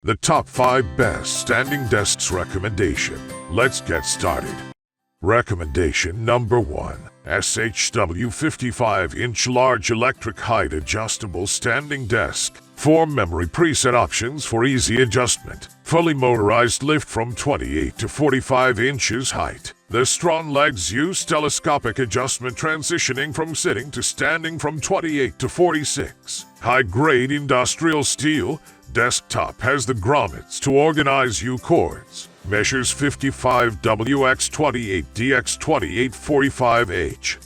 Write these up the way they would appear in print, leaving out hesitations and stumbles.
The top 5 best standing desks recommendation. Let's get started. Recommendation number 1. SHW 55-inch large electric height adjustable standing desk. 4 memory preset options for easy adjustment. Fully motorized lift from 28 to 45 inches height. The strong legs use telescopic adjustment transitioning from sitting to standing from 28 to 46. High-grade industrial steel. Desktop has the grommets to organize U cords. Measures 55WX28DX2845H.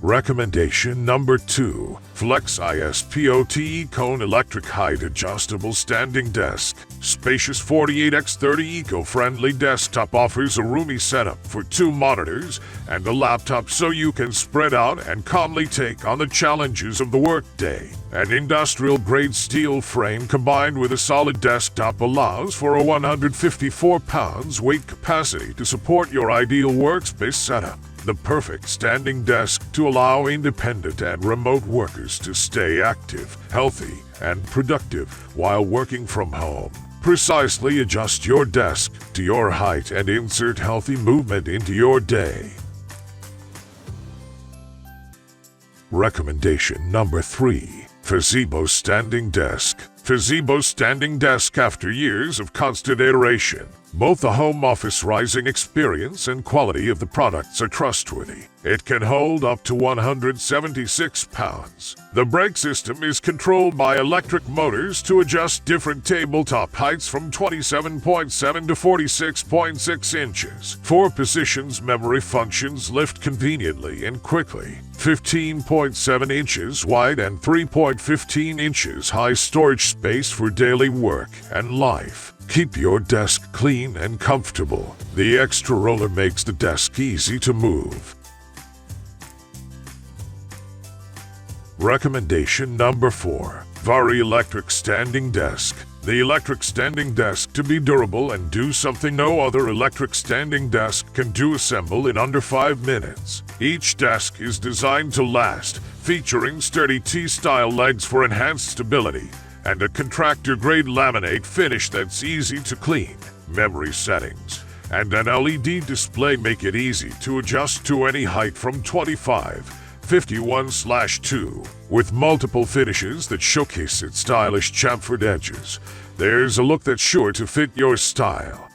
Recommendation number 2. flexispot cone electric height adjustable standing desk. Spacious 48x30 eco-friendly desktop offers a roomy setup for 2 monitors and a laptop so you can spread out and calmly take on the challenges of the workday. An industrial-grade steel frame combined with a solid desktop allows for a 154 pounds weight capacity to support your ideal workspace setup. The perfect standing desk to allow independent and remote workers to stay active, healthy, and productive while working from home. Precisely adjust your desk to your height and insert healthy movement into your day. Recommendation number 3. Phasebo standing desk. Phasebo standing desk. After years of constant iteration, both the home office rising experience and quality of the products are trustworthy. It can hold up to 176 pounds. The brake system is controlled by electric motors to adjust different tabletop heights from 27.7 to 46.6 inches. 4 positions memory functions lift conveniently and quickly. 15.7 inches wide and 3.15 inches high storage space for daily work and life. Keep your desk clean and comfortable. The extra roller makes the desk easy to move. Recommendation number 4. Vari electric standing desk. The electric standing desk to be durable and do something no other electric standing desk can do. Assemble in under 5 minutes. Each desk is designed to last, featuring sturdy T-style legs for enhanced stability and a contractor-grade laminate finish that's easy to clean. Memory settings and an LED display make it easy to adjust to any height from 51/2 with multiple finishes that showcase its stylish chamfered edges. There's a look that's sure to fit your style.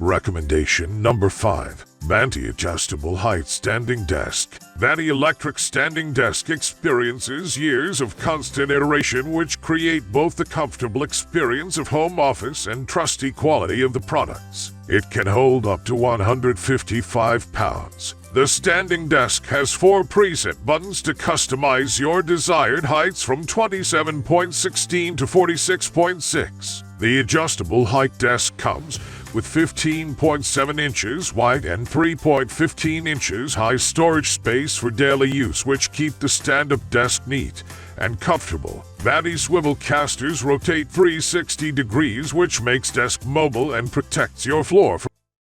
Recommendation number 5. Mandy adjustable height standing desk. Mandy electric standing desk experiences years of constant iteration which create both the comfortable experience of home office and trusty quality of the products. It can hold up to 155 pounds. The standing desk has 4 preset buttons to customize your desired heights from 27.16 to 46.6. The adjustable height desk comes with 15.7 inches wide and 3.15 inches high storage space for daily use which keep the stand-up desk neat and comfortable. Mandy swivel casters rotate 360 degrees which makes desk mobile and protects your floor from